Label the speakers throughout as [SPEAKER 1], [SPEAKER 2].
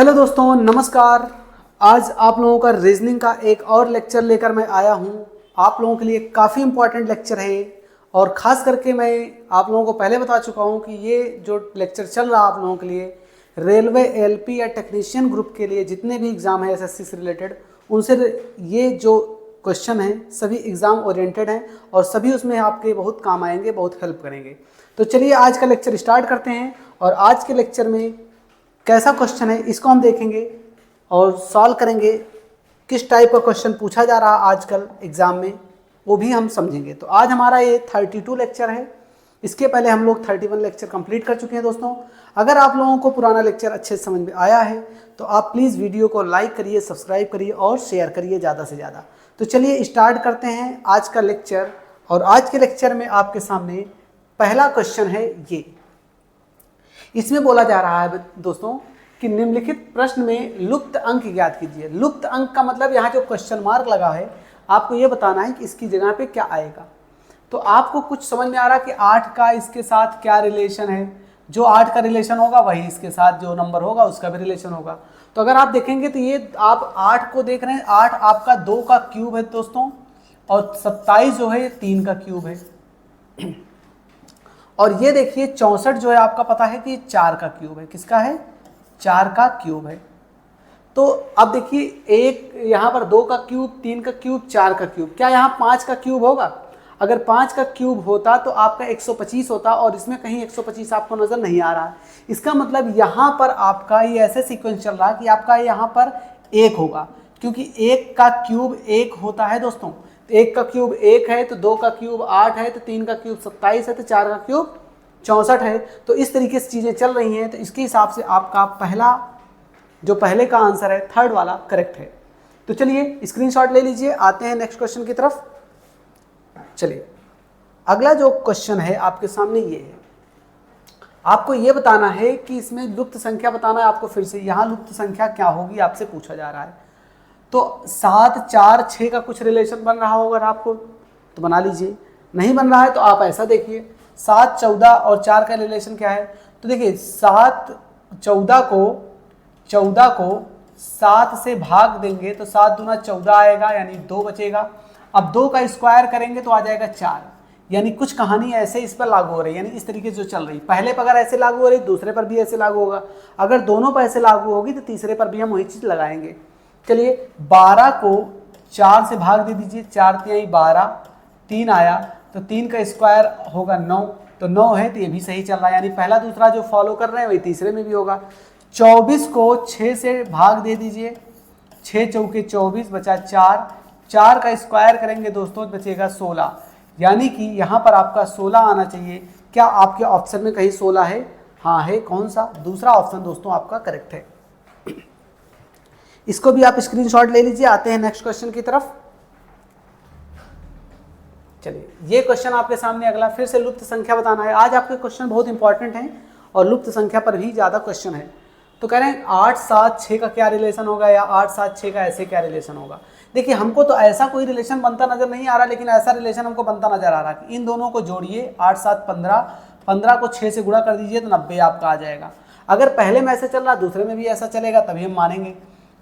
[SPEAKER 1] Hello दोस्तों, नमस्कार। आज आप लोगों का रीजनिंग का एक और लेक्चर लेकर मैं आया हूं। आप लोगों के लिए काफ़ी इम्पॉर्टेंट लेक्चर है और ख़ास करके मैं आप लोगों को पहले बता चुका हूं कि ये जो लेक्चर चल रहा है आप लोगों के लिए रेलवे एलपी या टेक्नीशियन ग्रुप के लिए जितने भी एग्ज़ाम है एसएससी से रिलेटेड, उनसे ये जो क्वेश्चन हैं सभी एग्ज़ाम ओरिएंटेड हैं और सभी उसमें आपके बहुत काम आएंगे, बहुत हेल्प करेंगे। तो चलिए आज का लेक्चर स्टार्ट करते हैं और आज के लेक्चर में कैसा क्वेश्चन है इसको हम देखेंगे और सॉल्व करेंगे। किस टाइप का क्वेश्चन पूछा जा रहा है आजकल एग्ज़ाम में वो भी हम समझेंगे। तो आज हमारा ये 32 लेक्चर है। इसके पहले हम लोग 31 लेक्चर कंप्लीट कर चुके हैं। दोस्तों, अगर आप लोगों को पुराना लेक्चर अच्छे से समझ में आया है तो आप प्लीज़ वीडियो को लाइक करिए, सब्सक्राइब करिए और शेयर करिए ज़्यादा से ज़्यादा। तो चलिए स्टार्ट करते हैं आज का लेक्चर। और आज के लेक्चर में आपके सामने पहला क्वेश्चन है ये। इसमें बोला जा रहा है दोस्तों कि निम्नलिखित प्रश्न में लुप्त अंक ज्ञात कीजिए। लुप्त अंक का मतलब यहाँ जो क्वेश्चन मार्क लगा है आपको ये बताना है कि इसकी जगह पे क्या आएगा। तो आपको कुछ समझ में आ रहा है कि 8 का इसके साथ क्या रिलेशन है। जो 8 का रिलेशन होगा वही इसके साथ जो नंबर होगा उसका भी रिलेशन होगा। तो अगर आप देखेंगे तो ये आप 8 को देख रहे हैं, 8 आपका 2 का क्यूब है दोस्तों और 27 जो है ये 3 का क्यूब है। और ये देखिए 64 जो है आपका पता है कि 4 का क्यूब है। किसका है? 4 का क्यूब है। तो अब देखिए एक यहाँ पर 2 का क्यूब, 3 का क्यूब, 4 का क्यूब, क्या यहाँ 5 का क्यूब होगा? अगर 5 का क्यूब होता तो आपका 125 होता और इसमें कहीं 125 आपको नज़र नहीं आ रहा है। इसका मतलब यहाँ पर आपका ये ऐसे सीक्वेंस चल रहा है कि आपका यहाँ पर 1 होगा, क्योंकि 1 का क्यूब 1 होता है दोस्तों। 1 का क्यूब 1 है तो 2 का क्यूब 8 है तो 3 का क्यूब 27 है तो 4 का क्यूब 64 है। तो इस तरीके से चीज़ें चल रही हैं। तो इसके हिसाब से आपका पहले का आंसर है थर्ड वाला करेक्ट है। तो चलिए स्क्रीनशॉट ले लीजिए, आते हैं नेक्स्ट क्वेश्चन की तरफ। चलिए अगला जो क्वेश्चन है आपके सामने ये है। आपको ये बताना है कि इसमें लुप्त संख्या बताना है आपको। फिर से यहाँ लुप्त संख्या क्या होगी आपसे पूछा जा रहा है। तो 7, 4, 6 का कुछ रिलेशन बन रहा होगा आपको तो बना लीजिए, नहीं बन रहा है तो आप ऐसा देखिए 7, 14 और 4 का रिलेशन क्या है। तो देखिए 14 को 7 से भाग देंगे तो 7 दूना 14 आएगा, यानी 2 बचेगा। अब 2 का स्क्वायर करेंगे तो आ जाएगा 4, यानी कुछ कहानी ऐसे इस पर लागू हो रही है, यानी इस तरीके से जो चल रही। पहले पर अगर ऐसे लागू हो रही दूसरे पर भी ऐसे लागू होगा। अगर दोनों पर ऐसे लागू होगी तो तीसरे पर भी हम वही चीज़ लगाएंगे। चलिए 12 को 4 से भाग दे दीजिए, 4 तिहाई 12, 3 आया तो 3 का स्क्वायर होगा 9, तो 9 है तो ये भी सही चल रहा है, यानी पहला दूसरा जो फॉलो कर रहे हैं वही तीसरे में भी होगा। 24 को 6 से भाग दे दीजिए, 6 चौके 24 बचा 4, 4 का स्क्वायर करेंगे दोस्तों बचेगा 16, यानी कि यहाँ पर आपका 16 आना चाहिए। क्या आपके ऑप्शन में कहीं 16 है? हाँ है। कौन सा? दूसरा ऑप्शन दोस्तों आपका करेक्ट है। इसको भी आप स्क्रीनशॉट ले लीजिए, आते हैं नेक्स्ट क्वेश्चन की तरफ। चलिए ये क्वेश्चन आपके सामने अगला, फिर से लुप्त संख्या बताना है। आज आपके क्वेश्चन बहुत इंपॉर्टेंट हैं और लुप्त संख्या पर भी ज़्यादा क्वेश्चन है। तो कह रहे हैं 8, 7, 6 का क्या रिलेशन होगा, या 8, 7, 6 का ऐसे क्या रिलेशन होगा। देखिए हमको तो ऐसा कोई रिलेशन बनता नजर नहीं आ रहा, लेकिन ऐसा रिलेशन हमको बनता नजर आ रहा कि इन दोनों को जोड़िए, 8, 7, 15, 15 को 6 से गुणा कर दीजिए तो 90 आपका आ जाएगा। अगर पहले में ऐसे चल रहा दूसरे में भी ऐसा चलेगा तभी हम मानेंगे।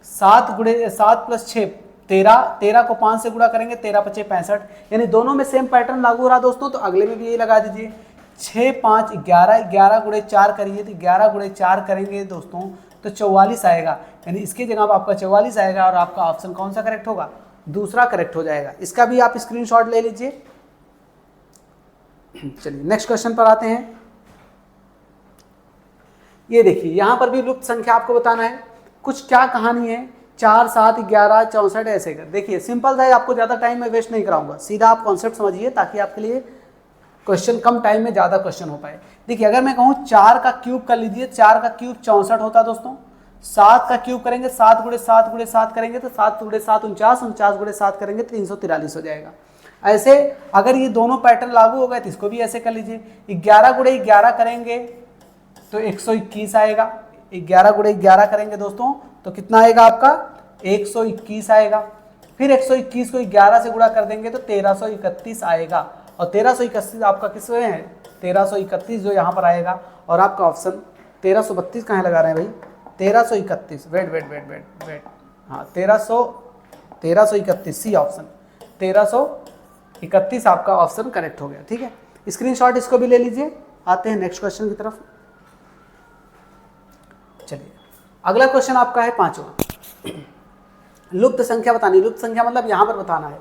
[SPEAKER 1] 7 + 6 13, 13 को 5 से गुणा करेंगे, 13 × 5 = 65, यानी दोनों में सेम पैटर्न लागू हो रहा दोस्तों। तो अगले में भी यही लगा दीजिए। 6, 5, 11, 11 × 4 करिए तो 11 × 4 करेंगे दोस्तों तो 44 आएगा, यानी इसकी जगह पर आपका 44 आएगा और आपका ऑप्शन कौन सा करेक्ट होगा? दूसरा करेक्ट हो जाएगा। इसका भी आप स्क्रीनशॉट ले लीजिए। चलिए नेक्स्ट क्वेश्चन पर आते हैं। ये देखिए यहाँ पर भी लुप्त संख्या आपको बताना है। कुछ क्या कहानी है, 4, 7, 11, 64 ऐसे कर। देखिए सिंपल था, आपको ज़्यादा टाइम में वेस्ट नहीं कराऊंगा, सीधा आप कॉन्सेप्ट समझिए ताकि आपके लिए क्वेश्चन कम टाइम में ज़्यादा क्वेश्चन हो पाए। देखिए अगर मैं कहूँ 4 का क्यूब कर लीजिए, 4 का क्यूब 64 होता दोस्तों। 7 का क्यूब करेंगे, 7 × 7 × 7 करेंगे तो 7 × 7 49, 49 × 7 करेंगे 343 हो जाएगा। ऐसे अगर ये दोनों पैटर्न लागू हो गए तो इसको भी ऐसे कर लीजिए। 11 × 11 करेंगे तो 121 आएगा। 11 × 11 करेंगे दोस्तों तो कितना आएगा आपका? 121 आएगा। फिर 121 को 11 से गुणा कर देंगे तो 1331 आएगा, और 1331 आपका किस में है? 1331 जो यहाँ पर आएगा। और आपका ऑप्शन 1332 कहाँ लगा रहे हैं भाई? 1331, वेट, हाँ 1331, सी ऑप्शन 1331 आपका ऑप्शन करेक्ट हो गया। ठीक है, स्क्रीनशॉट इसको भी ले लीजिए। आते हैं नेक्स्ट क्वेश्चन की तरफ। चलिए अगला क्वेश्चन आपका है 5वां। लुप्त संख्या बतानी। लुप्त संख्या मतलब यहाँ पर बताना है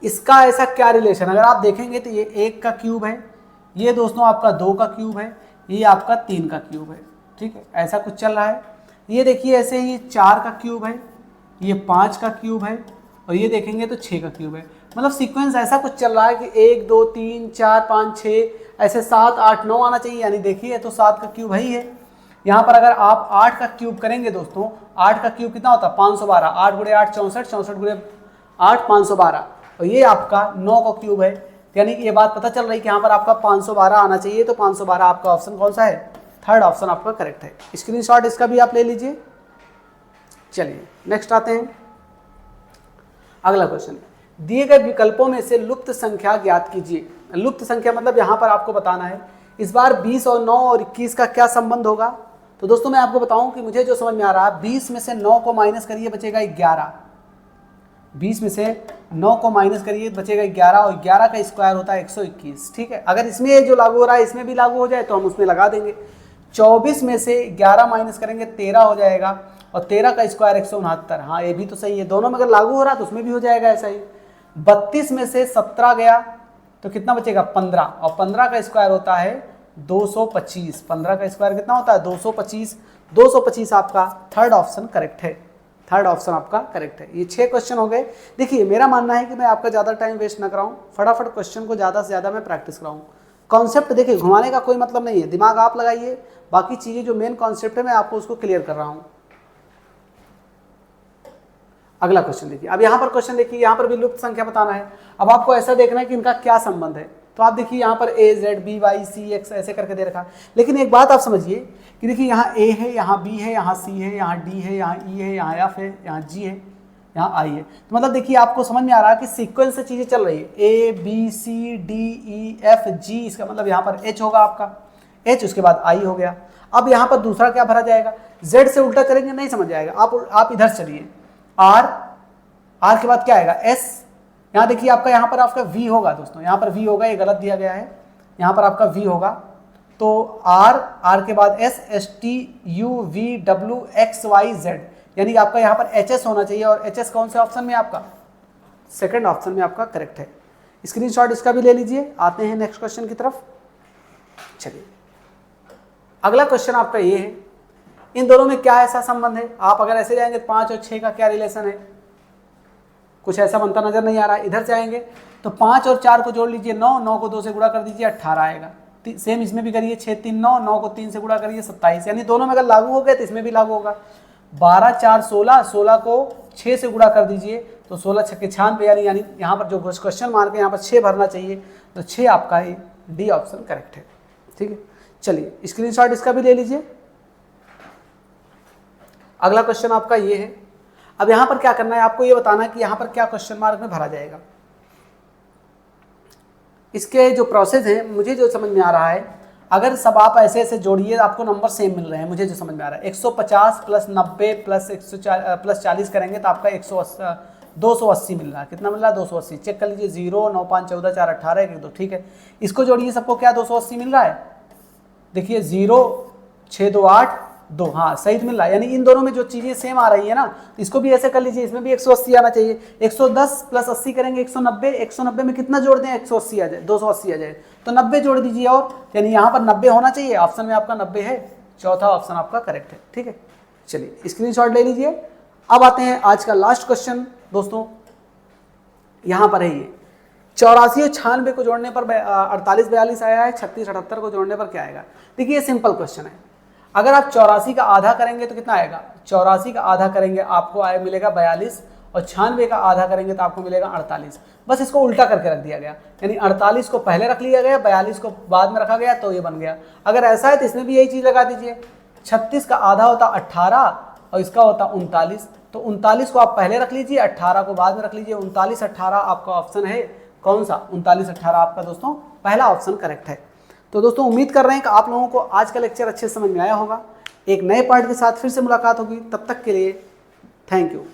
[SPEAKER 1] इसका ऐसा क्या रिलेशन। अगर आप देखेंगे तो ये 1 का क्यूब है, ये दोस्तों आपका 2 का क्यूब है, ये आपका 3 का क्यूब है। ठीक है, ऐसा कुछ चल रहा है। ये देखिए ऐसे ही 4 का क्यूब है, ये 5 का क्यूब है, और ये देखेंगे तो 6 का क्यूब है। मतलब सीक्वेंस ऐसा कुछ चल रहा है कि 1 2 3 4 5 6 ऐसे 7 8 9 आना चाहिए। यानी देखिए तो 7 का क्यूब है ही है। यहाँ पर अगर आप 8 का क्यूब करेंगे दोस्तों, 8 का क्यूब कितना होता है 512, 8 गुणे 8 64, 64 गुणे 8 512, और ये आपका 9 का क्यूब है। यानी कि ये बात पता चल रही है कि यहाँ पर आपका 512 आना चाहिए। तो 512 आपका ऑप्शन कौन सा है, थर्ड ऑप्शन आपका करेक्ट है। स्क्रीनशॉट इसका भी आप ले लीजिए। चलिए नेक्स्ट आते हैं। अगला क्वेश्चन, दिए गए विकल्पों में से लुप्त संख्या ज्ञात कीजिए। लुप्त संख्या मतलब यहाँ पर आपको बताना है इस बार 20 और 9 और 21 का क्या संबंध होगा। तो दोस्तों मैं आपको बताऊं कि मुझे जो समझ में आ रहा है, 20 में से 9 को माइनस करिए बचेगा 11, 20 में से 9 को माइनस करिए बचेगा 11, और 11 का स्क्वायर होता है 121। ठीक है, अगर इसमें जो लागू हो रहा है इसमें भी लागू हो जाए तो हम उसमें लगा देंगे। 24 में से 11 माइनस करेंगे 13 हो जाएगा, और 13 का स्क्वायर 169। हाँ ये भी तो सही है, दोनों में अगर लागू हो रहा है तो उसमें भी हो जाएगा ऐसा ही। 32 में से 17 गया तो कितना बचेगा 15, और 15 का स्क्वायर होता है 225। 15 का स्क्वायर कितना होता है 225। 225 आपका थर्ड ऑप्शन करेक्ट है। थर्ड ऑप्शन आपका करेक्ट है। ये 6 क्वेश्चन हो गए। देखिए मेरा मानना है कि मैं आपका ज़्यादा टाइम वेस्ट ना कराऊं, फटाफट क्वेश्चन को ज़्यादा से ज़्यादा मैं प्रैक्टिस कराऊं। कॉन्सेप्ट देखिए घुमाने का कोई मतलब नहीं है, दिमाग आप लगाइए, बाकी चीज़ें जो मेन कॉन्सेप्ट है मैं आपको उसको क्लियर कर रहा हूँ। अगला क्वेश्चन देखिए, अब यहाँ पर क्वेश्चन देखिए, यहाँ पर भी लुप्त संख्या बताना है। अब आपको ऐसा देखना है कि इनका क्या संबंध है। तो आप देखिए यहाँ पर A Z B Y C X ऐसे करके दे रखा है, लेकिन एक बात आप समझिए कि देखिए यहाँ ए है, यहाँ बी है, यहाँ सी है, यहाँ डी है, यहाँ ई है, यहाँ एफ है, यहाँ जी है, यहाँ आई है। तो मतलब देखिए आपको समझ में आ रहा है कि सीक्वेंस से चीज़ें चल रही है, A B C D E F G, इसका मतलब यहाँ पर एच होगा आपका, एच उसके बाद आई हो गया। अब यहाँ पर दूसरा क्या भरा जाएगा, जेड से उल्टा करेंगे नहीं समझ जाएगा, आप इधर चलिए, आर, आर के बाद क्या आएगा एस, यहाँ देखिए आपका यहाँ पर आपका वी होगा दोस्तों, यहाँ पर वी होगा, ये गलत दिया गया है, यहाँ पर आपका वी होगा। तो आर, आर के बाद S, S T U V W X Y Z, यानी कि आपका यहाँ पर एच एस होना चाहिए, और एच एस कौन से ऑप्शन में आपका, सेकंड ऑप्शन में आपका करेक्ट है। स्क्रीनशॉट इसका भी ले लीजिए। आते हैं नेक्स्ट क्वेश्चन की तरफ। चलिए अगला क्वेश्चन आपका ये है, इन दोनों में क्या ऐसा संबंध है। आप अगर ऐसे जाएंगे 5 और 6 का क्या रिलेशन है, कुछ ऐसा बनता नजर नहीं आ रहा है। इधर जाएंगे तो 5 और 4 को जोड़ लीजिए 9, 9 को 2 से गुणा कर दीजिए 18 आएगा। सेम इसमें भी करिए 6 3 9, 9 को 3 से गुणा करिए 27, यानी दोनों में अगर लागू हो गए तो इसमें भी लागू होगा। 12 4 16, 16 को 6 से गुणा कर दीजिए तो 16 छक्के 96, यानी यहाँ पर जो क्वेश्चन मार्क है यहाँ पर 6 भरना चाहिए, तो 6 आपका ही डी ऑप्शन करेक्ट है। ठीक है, चलिए स्क्रीनशॉट इसका भी ले लीजिए। अगला क्वेश्चन आपका ये है। अब यहाँ पर क्या करना है, आपको ये बताना है कि यहाँ पर क्या क्वेश्चन मार्क में भरा जाएगा। इसके जो प्रोसेस है मुझे जो समझ में आ रहा है, अगर सब आप ऐसे ऐसे जोड़िए आपको नंबर सेम मिल रहे हैं, मुझे जो समझ में आ रहा है 150 प्लस 90 प्लस 40 करेंगे तो आपका 280 मिल रहा है। कितना मिल रहा है 280, चेक कर लीजिए। 0 9 5 14 4 18 1 2, ठीक है, इसको जोड़िए, सबको क्या 280 मिल रहा है। देखिए 0 6 2 8 2, हाँ सही मिल रहा है। यानी इन दोनों में जो चीज़ें सेम आ रही है ना, इसको भी ऐसे कर लीजिए, इसमें भी 180 आना चाहिए। 110 प्लस 80 करेंगे 190, 190 में कितना जोड़ दें 180 आ जाए, 280 आ जाए, तो 90 जोड़ दीजिए, और यानी यहाँ पर 90 होना चाहिए। ऑप्शन में आपका 90 है, चौथा ऑप्शन आपका करेक्ट है। ठीक है, चलिए स्क्रीनशॉट ले लीजिए। अब आते हैं आज का लास्ट क्वेश्चन दोस्तों, यहाँ पर है ये 84 और 96 को जोड़ने पर 48 42 आया है, 36 78 को जोड़ने पर क्या आएगा। देखिए ये सिंपल क्वेश्चन है। अगर आप 84 का आधा करेंगे तो कितना आएगा, 84 का आधा करेंगे आपको मिलेगा 42, और 96 का आधा करेंगे तो आपको मिलेगा 48। बस इसको उल्टा करके रख दिया गया, यानी 48 को पहले रख लिया गया, 42 को बाद में रखा गया, तो ये बन गया। अगर ऐसा है तो इसमें भी यही चीज़ लगा दीजिए। 36 का आधा होता 18 और इसका होता 39, तो 39 को आप पहले रख लीजिए, 18 को बाद में रख लीजिए। 39 18 आपका ऑप्शन है कौन सा, 39 18 आपका दोस्तों पहला ऑप्शन करेक्ट है। तो दोस्तों उम्मीद कर रहे हैं कि आप लोगों को आज का लेक्चर अच्छे समझ में आया होगा। एक नए पार्ट के साथ फिर से मुलाकात होगी, तब तक के लिए थैंक यू।